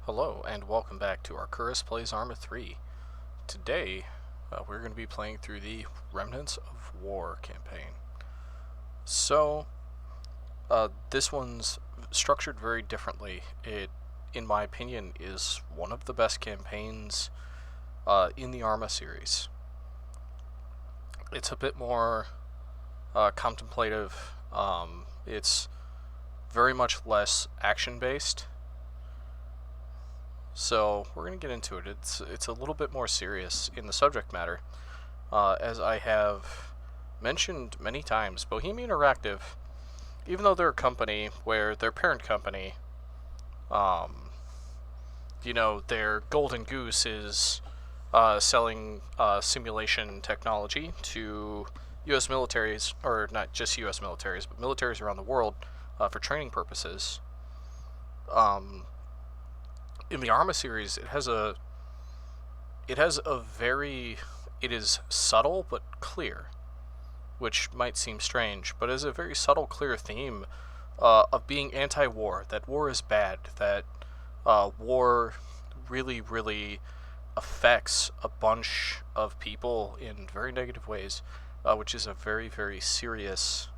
Hello, and welcome back to Arcurus Plays Arma 3. Today, we're going to be playing through the Remnants of War campaign. So, this one's structured very differently. It, in my opinion, is one of the best campaigns in the Arma series. It's a bit more contemplative. It's very much less action-based. So we're going to get into it. It's a little bit more serious in the subject matter. As I have mentioned many times, Bohemia Interactive, even though they're a company where their parent company, their golden goose is selling simulation technology to U.S. militaries, or not just U.S. militaries, but militaries around the world for training purposes. In the Arma series, it is subtle but clear, which might seem strange, but it is a very subtle, clear theme of being anti-war, that war is bad, that war really, really affects a bunch of people in very negative ways, which is a very, very serious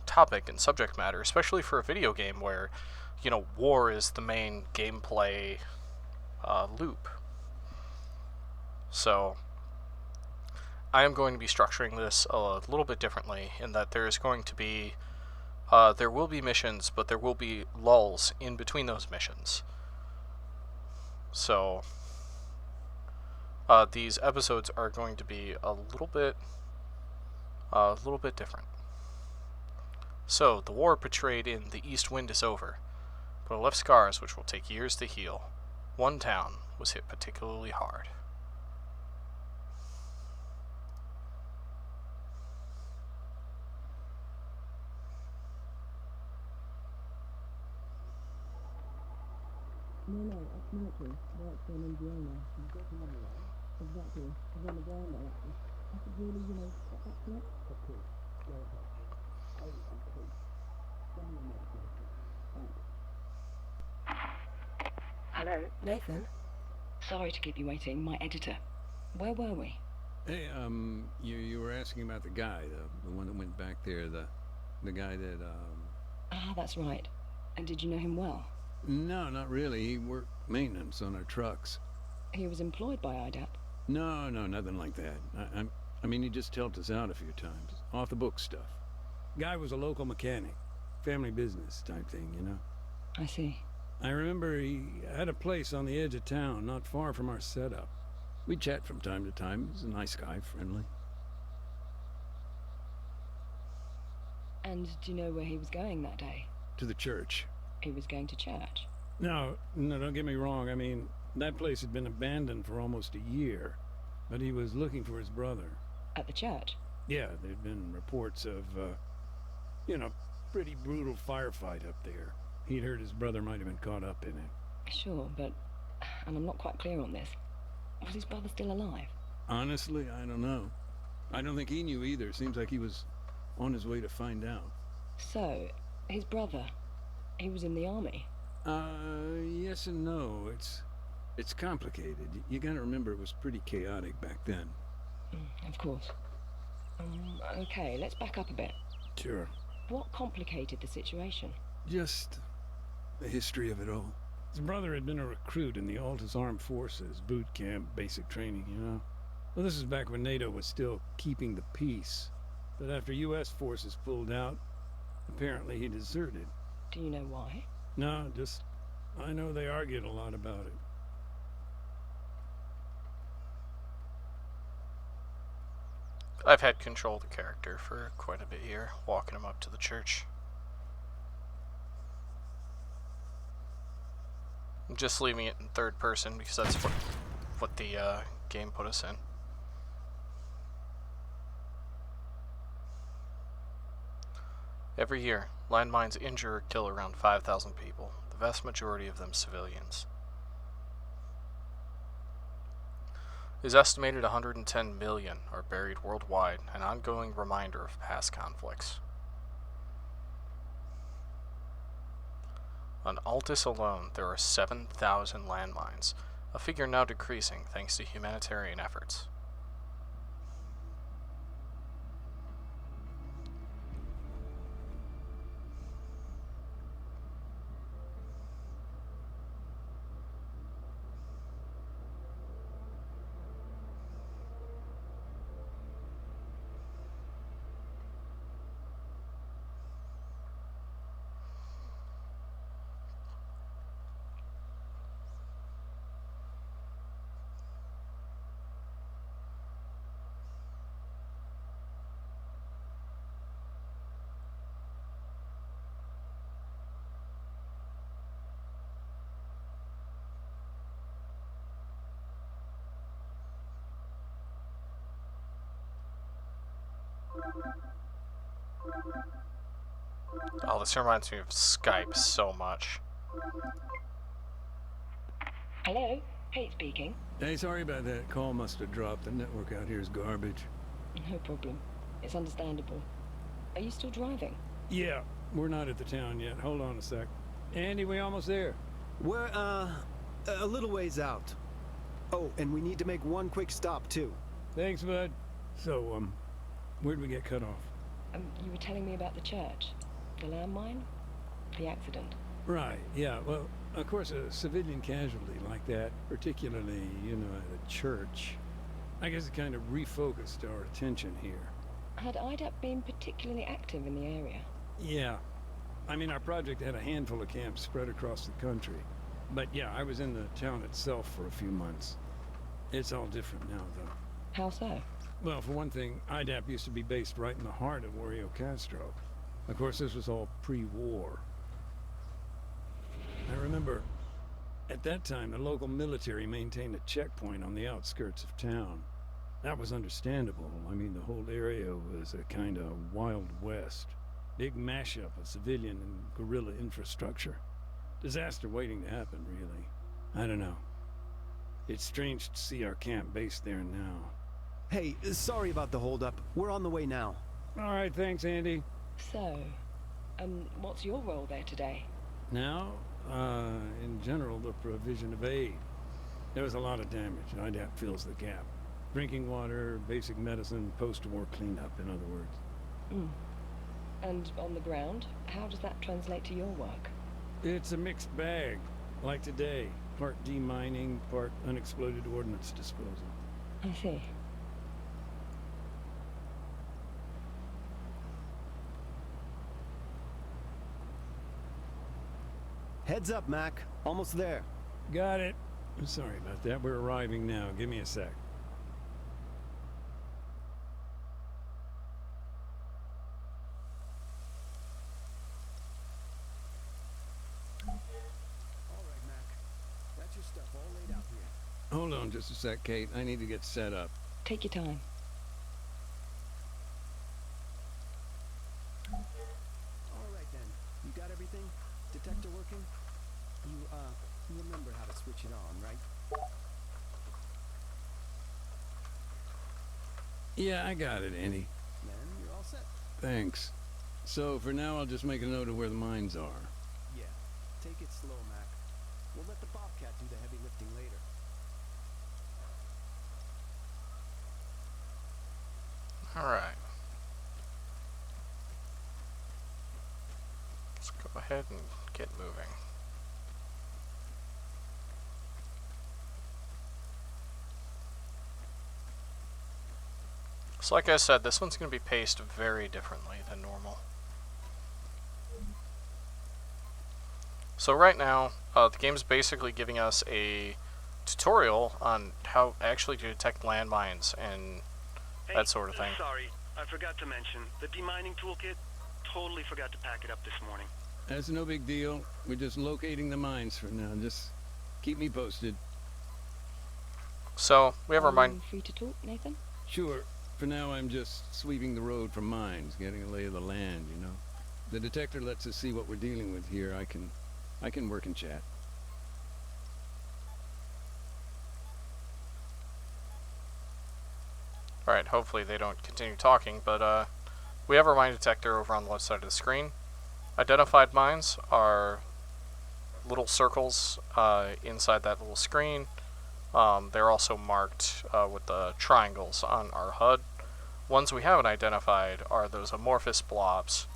topic and subject matter, especially for a video game where war is the main gameplay loop. So, I am going to be structuring this a little bit differently in that there will be missions, but there will be lulls in between those missions. So, these episodes are going to be a little bit different. So, the war portrayed in The East Wind is over, but it left scars which will take years to heal. One town was hit particularly hard. No, it's military. Works in Indiana. You've got the money, right? Exactly. He's on the ground there, actually. I could really, get back to it. Of course. Go ahead. Oh, okay. Send me a message. Thanks. Hello, Nathan? Sorry to keep you waiting, my editor. Where were we? Hey, you were asking about the guy, the one that went back there, the guy that, Ah, that's right. And did you know him well? No, not really. He worked maintenance on our trucks. He was employed by IDAP? No, nothing like that. I mean, he just helped us out a few times. Off the book stuff. Guy was a local mechanic. Family business type thing, you know? I see. I remember he had a place on the edge of town, not far from our setup. We'd chat from time to time. He was a nice guy, friendly. And do you know where he was going that day? To the church. He was going to church? No, don't get me wrong. I mean, that place had been abandoned for almost a year. But he was looking for his brother. At the church? Yeah, there'd been reports of, pretty brutal firefight up there. He'd heard his brother might have been caught up in it. Sure, but... And I'm not quite clear on this. Was his brother still alive? Honestly, I don't know. I don't think he knew either. Seems like he was on his way to find out. So, his brother... He was in the army? Yes and no. It's complicated. You gotta remember it was pretty chaotic back then. Of course. Okay, let's back up a bit. Sure. What complicated the situation? Just the history of it all. His brother had been a recruit in the Altis Armed Forces, boot camp, basic training, you know? Well, this is back when NATO was still keeping the peace. But after U.S. forces pulled out, apparently he deserted. Do you know why? No, just... I know they argued a lot about it. I've had control of the character for quite a bit here, walking him up to the church. I'm just leaving it in third person because that's what the game put us in. Every year, landmines injure or kill around 5,000 people, the vast majority of them civilians. It is estimated 110 million are buried worldwide, an ongoing reminder of past conflicts. On Altis alone, there are 7,000 landmines, a figure now decreasing thanks to humanitarian efforts. Oh, this reminds me of Skype so much. Hello? Kate speaking. Hey, sorry about that. Call must have dropped. The network out here is garbage. No problem. It's understandable. Are you still driving? Yeah, we're not at the town yet. Hold on a sec. Andy, we almost there. We're, a little ways out. Oh, and we need to make one quick stop, too. Thanks, bud. So, where'd we get cut off? You were telling me about the church. The landmine? The accident. Right, yeah. Well, of course, a civilian casualty like that, particularly, you know, at a church, I guess it kind of refocused our attention here. Had IDAP been particularly active in the area? Yeah. I mean, our project had a handful of camps spread across the country. But yeah, I was in the town itself for a few months. It's all different now, though. How so? Well, for one thing, IDAP used to be based right in the heart of Rio Castro. Of course, this was all pre-war. I remember, at that time, the local military maintained a checkpoint on the outskirts of town. That was understandable. I mean, the whole area was a kind of Wild West. Big mashup of civilian and guerrilla infrastructure. Disaster waiting to happen, really. I don't know. It's strange to see our camp based there now. Hey, sorry about the holdup. We're on the way now. All right, thanks, Andy. So, what's your role there today? Now, in general, the provision of aid. There was a lot of damage. IDAP fills the gap. Drinking water, basic medicine, post-war cleanup, in other words. And on the ground, how does that translate to your work? It's a mixed bag, like today. Part demining, part unexploded ordnance disposal. I see. Heads up, Mac. Almost there. Got it. I'm sorry about that. We're arriving now. Give me a sec. All right, Mac. That's your stuff all laid out here. Hold on just a sec, Kate. I need to get set up. Take your time. All right, then. You got everything? Detector working? You remember how to switch it on, right? Yeah, I got it, Andy. Then you're all set. Thanks. So, for now, I'll just make a note of where the mines are. Yeah. Take it slow, Mac. We'll let the Bobcat do the heavy lifting later. Alright. Let's go ahead and get moving. So like I said, this one's going to be paced very differently than normal. So right now, the game's basically giving us a tutorial on how actually to detect landmines and that sort of thing. Sorry, I forgot to mention, the demining toolkit, totally forgot to pack it up this morning. That's no big deal. We're just locating the mines for now. Just keep me posted. So, we have our Are you mine... free to talk, Nathan? Sure. For now, I'm just sweeping the road for mines, getting a lay of the land, you know. The detector lets us see what we're dealing with here. I can work and chat. Alright, hopefully they don't continue talking, but we have our mine detector over on the left side of the screen. Identified mines are little circles inside that little screen. They're also marked with the triangles on our HUD. Ones we haven't identified are those amorphous blobs,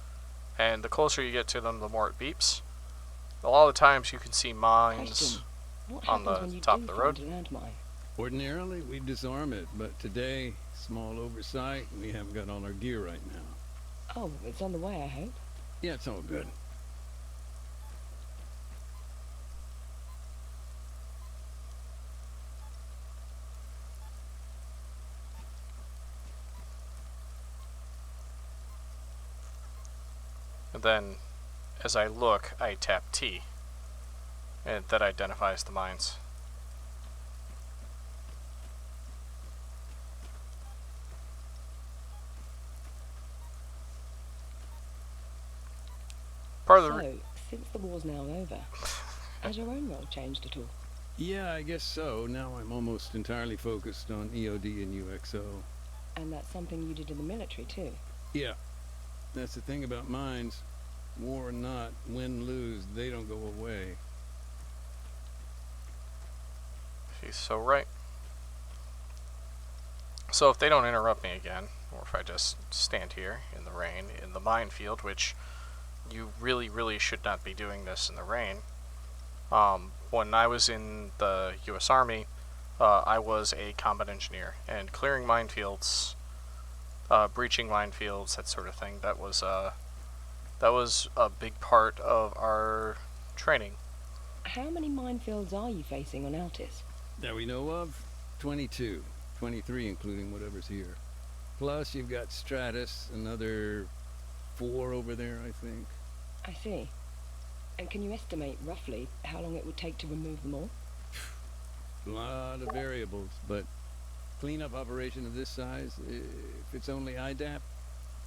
and the closer you get to them, the more it beeps. A lot of the times you can see mines Question. What on happens the when you top do of the find road. a landmine? Ordinarily, we disarm it, but today, small oversight, we haven't got all our gear right now. Oh, it's on the way, I hope. Yeah, it's all good. And then, as I look, I tap T, and that identifies the mines. Part of the So, since the war's now over, has your own role changed at all? Yeah, I guess so. Now I'm almost entirely focused on EOD and UXO. And that's something you did in the military too? Yeah, that's the thing about mines. War or not, win, lose, they don't go away. She's so right. So if they don't interrupt me again, or if I just stand here in the rain, in the minefield, which you really, really should not be doing this in the rain. When I was in the U.S. Army, I was a combat engineer, and clearing minefields, breaching minefields, that sort of thing, that was a big part of our training. How many minefields are you facing on Altis? That we know of, 22. 23 including whatever's here. Plus you've got Stratis, another 4 over there, I think. I see. And can you estimate roughly how long it would take to remove them all? A lot of variables, but cleanup operation of this size, if it's only IDAP,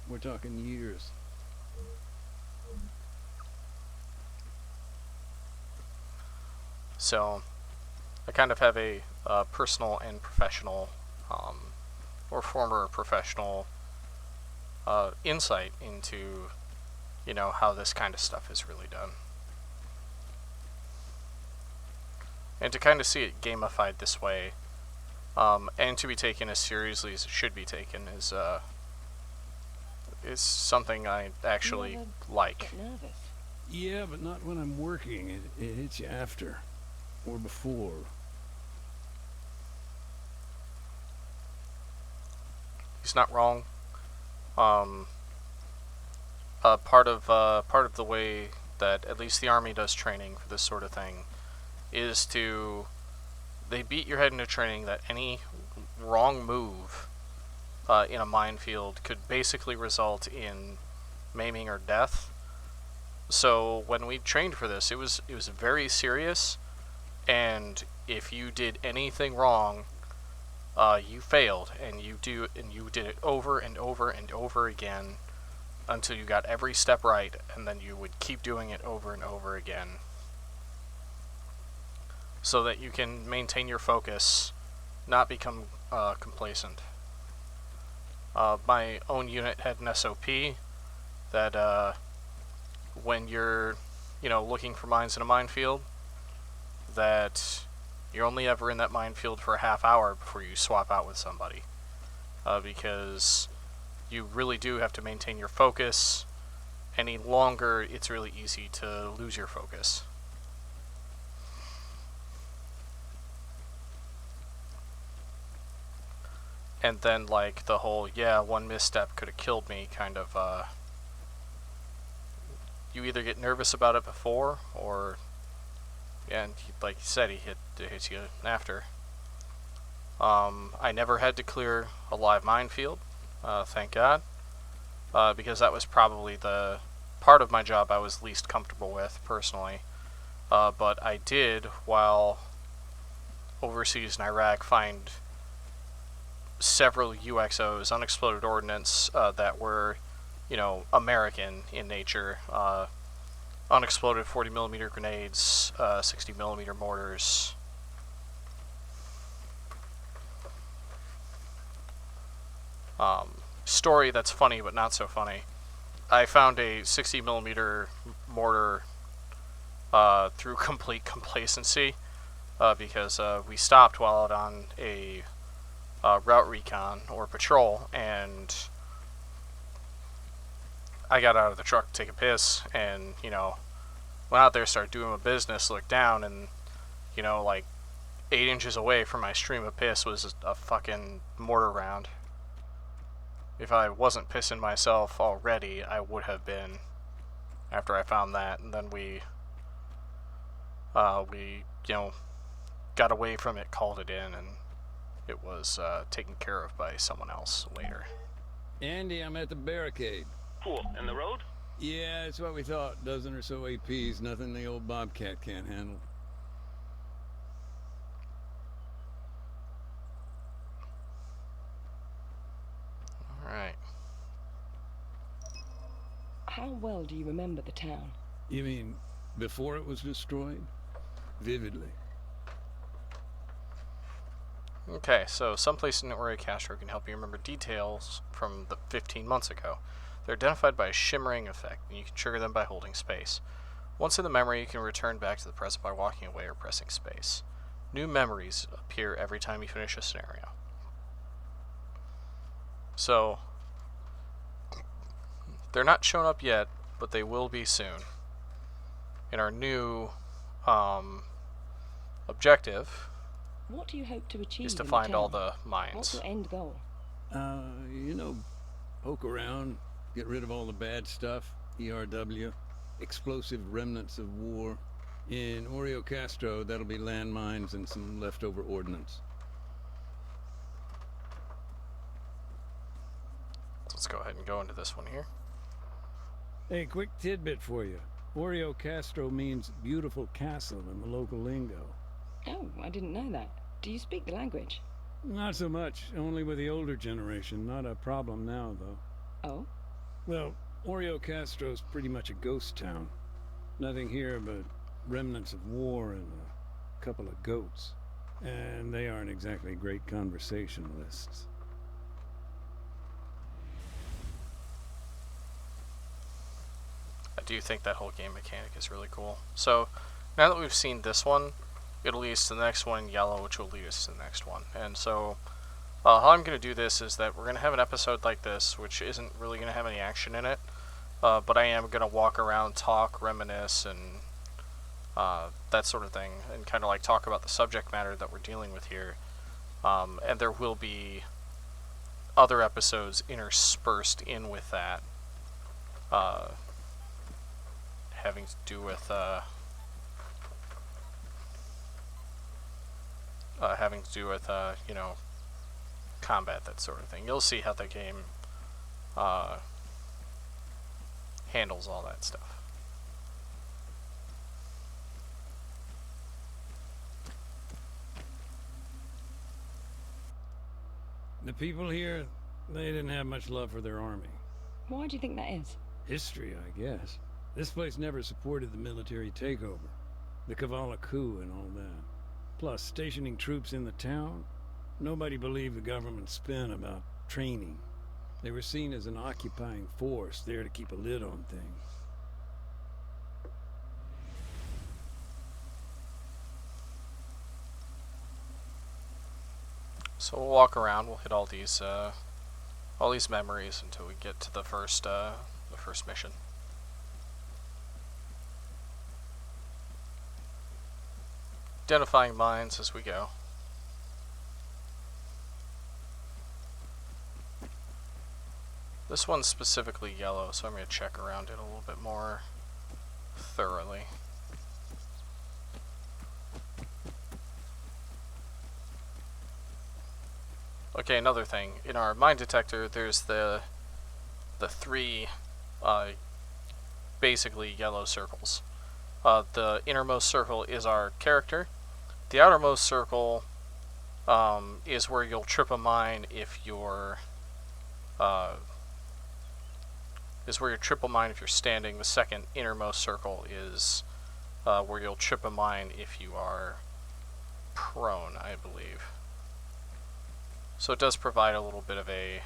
we're talking years. So I kind of have a personal and professional, or former professional, insight into, how this kind of stuff is really done. And to kind of see it gamified this way, and to be taken as seriously as it should be taken, is something I actually You ever like. get nervous? Yeah, but not when I'm working. It hits you after. Or before. He's not wrong. Part of the way that at least the Army does training for this sort of thing is they beat your head into training that any wrong move in a minefield could basically result in maiming or death. So when we trained for this, it was very serious, and if you did anything wrong, you failed, and you did it over and over and over again until you got every step right, and then you would keep doing it over and over again so that you can maintain your focus, not become complacent. My own unit had an SOP that when you're looking for mines in a minefield, that you're only ever in that minefield for a half hour before you swap out with somebody, because you really do have to maintain your focus. Any longer, it's really easy to lose your focus. And then, like, the whole, one misstep could have killed me kind of, you either get nervous about it before, or, and like you said, it hits you after. I never had to clear a live minefield, thank God, because that was probably the part of my job I was least comfortable with, personally. But I did, while overseas in Iraq, find several UXOs, unexploded ordnance, that were, American in nature. Unexploded 40mm grenades, 60mm mortars. Story that's funny but not so funny. I found a 60mm mortar through complete complacency, because we stopped while out on a route recon or patrol, and I got out of the truck to take a piss, and, you know, went out there, started doing my business, looked down, and, you know, like 8 inches away from my stream of piss was a fucking mortar round. If I wasn't pissing myself already, I would have been after I found that, and then we you know, got away from it, called it in, and it was taken care of by someone else later. Andy, I'm at the barricade. Cool. And the road? Yeah, it's what we thought. Dozen or so APs, nothing the old Bobcat can't handle. Alright. How well do you remember the town? You mean before it was destroyed? Vividly. Okay, so someplace in Ori Castro can help you remember details from the 15 months ago. They're identified by a shimmering effect, and you can trigger them by holding space. Once in the memory, you can return back to the present by walking away or pressing space. New memories appear every time you finish a scenario. So, they're not shown up yet, but they will be soon. In our new objective What do you hope to achieve is to in find the all town? the mines. What's your end goal? You know, poke around, get rid of all the bad stuff, ERW, explosive remnants of war. In Oreo Castro, that'll be landmines and some leftover ordnance. Let's go ahead and go into this one here. Hey, quick tidbit for you. Oreo Castro means beautiful castle in the local lingo. Oh, I didn't know that. Do you speak the language? Not so much, only with the older generation. Not a problem now, though. Oh? Well, Oreo Castro's pretty much a ghost town. Nothing here but remnants of war and a couple of goats. And they aren't exactly great conversationalists. I do think that whole game mechanic is really cool. So, now that we've seen this one, it'll lead us to the next one in yellow, which will lead us to the next one. And so, how I'm going to do this is that we're going to have an episode like this, which isn't really going to have any action in it, but I am going to walk around, talk, reminisce, and that sort of thing, and kind of like talk about the subject matter that we're dealing with here. And there will be other episodes interspersed in with that, having to do with you know, combat, that sort of thing. You'll see how the game handles all that stuff. The people here, they didn't have much love for their army. Why do you think that is? History, I guess. This place never supported the military takeover, the Kavala coup and all that. Plus, stationing troops in the town, nobody believed the government's spin about training. They were seen as an occupying force there to keep a lid on things. So we'll walk around. We'll hit all these memories until we get to the first mission. Identifying mines as we go. This one's specifically yellow, so I'm going to check around it a little bit more thoroughly. Okay, another thing. In our mine detector, there's the three basically yellow circles. The innermost circle is our character. The outermost circle is where you'll trip a mine if you're standing. The second innermost circle is where you'll trip a mine if you are prone, I believe. So it does provide a little bit of a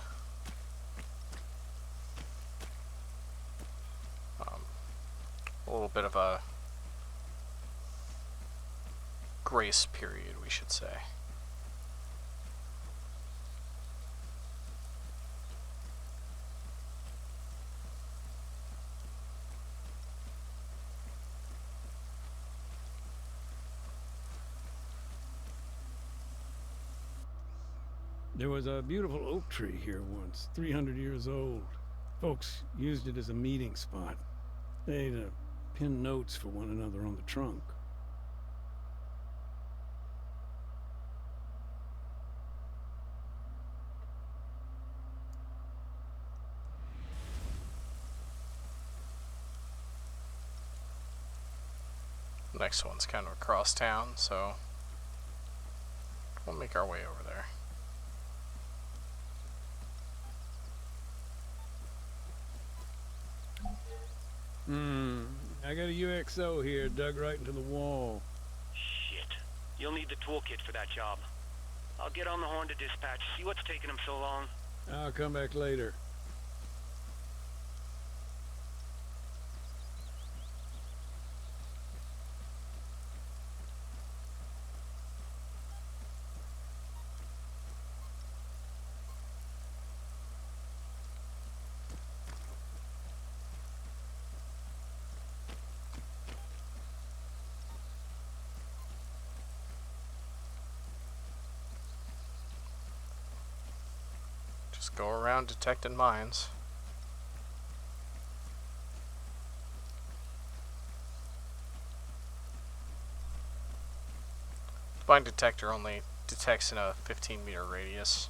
grace period, we should say. There was a beautiful oak tree here once, 300 years old. Folks used it as a meeting spot. They'd pin notes for one another on the trunk. Next one's kind of across town, so we'll make our way over there. I got a UXO here dug right into the wall. Shit. You'll need the toolkit for that job. I'll get on the horn to dispatch, see what's taking them so long. I'll come back later. Just go around detecting mines. The mine detector only detects in a 15-meter radius.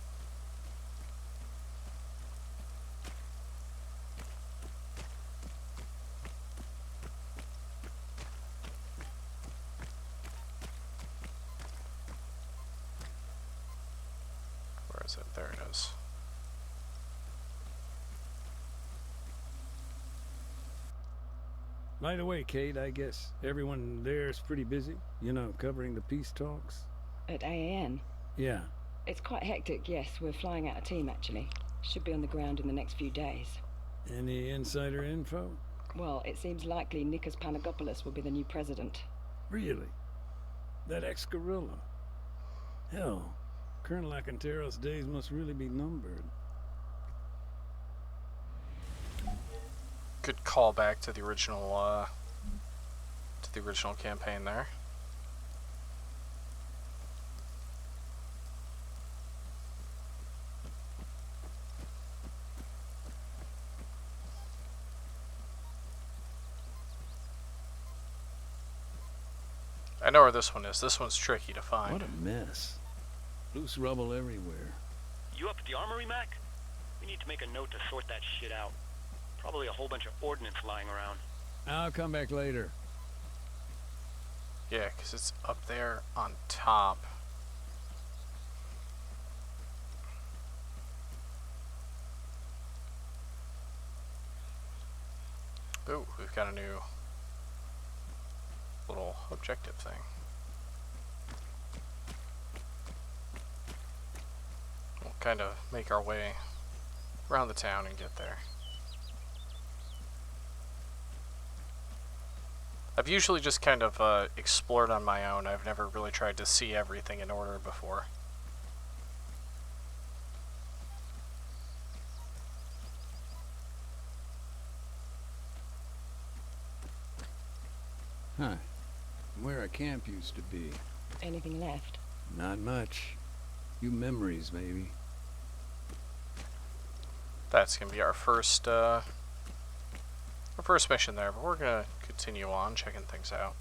Where is it? There it is. Light away, Kate. I guess everyone there's pretty busy, you know, covering the peace talks. At AAN? Yeah. It's quite hectic, yes. We're flying out a team, actually. Should be on the ground in the next few days. Any insider info? Well, it seems likely Nikos Panagopoulos will be the new president. Really? That ex-guerrilla? Hell, Colonel Acanteros' days must really be numbered. Good callback to the original campaign there. I know where this one is. This one's tricky to find. What a mess. Loose rubble everywhere. You up at the armory, Mac? We need to make a note to sort that shit out. Probably a whole bunch of ordnance lying around. I'll come back later. Yeah, because it's up there on top. Ooh, we've got a new little objective thing. We'll kind of make our way around the town and get there. I've usually just kind of explored on my own. I've never really tried to see everything in order before. Huh. Where a camp used to be. Anything left? Not much. Few memories, maybe. That's gonna be our first mission there, but we're gonna continue on checking things out.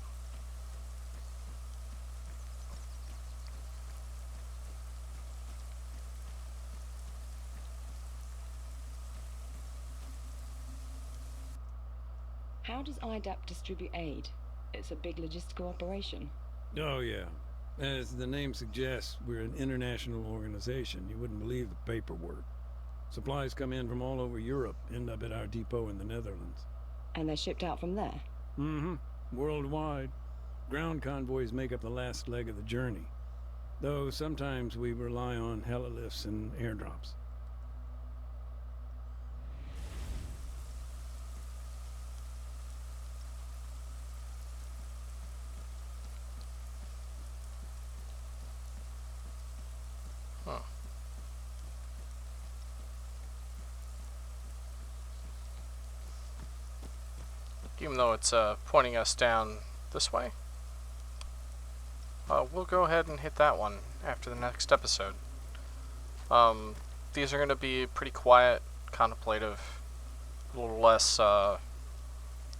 How does IDAP distribute aid? It's a big logistical operation. Oh, yeah. As the name suggests, we're an international organization. You wouldn't believe the paperwork. Supplies come in from all over Europe, end up at our depot in the Netherlands. And they're shipped out from there? Mm-hmm. Worldwide. Ground convoys make up the last leg of the journey. Though sometimes we rely on helilifts and airdrops. even though it's pointing us down this way. We'll go ahead and hit that one after the next episode. These are going to be pretty quiet, contemplative, a little less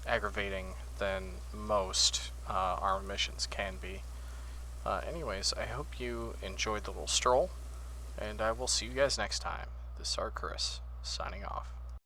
aggravating than most Arma missions can be. Anyways, I hope you enjoyed the little stroll, and I will see you guys next time. This is Arcturus, signing off.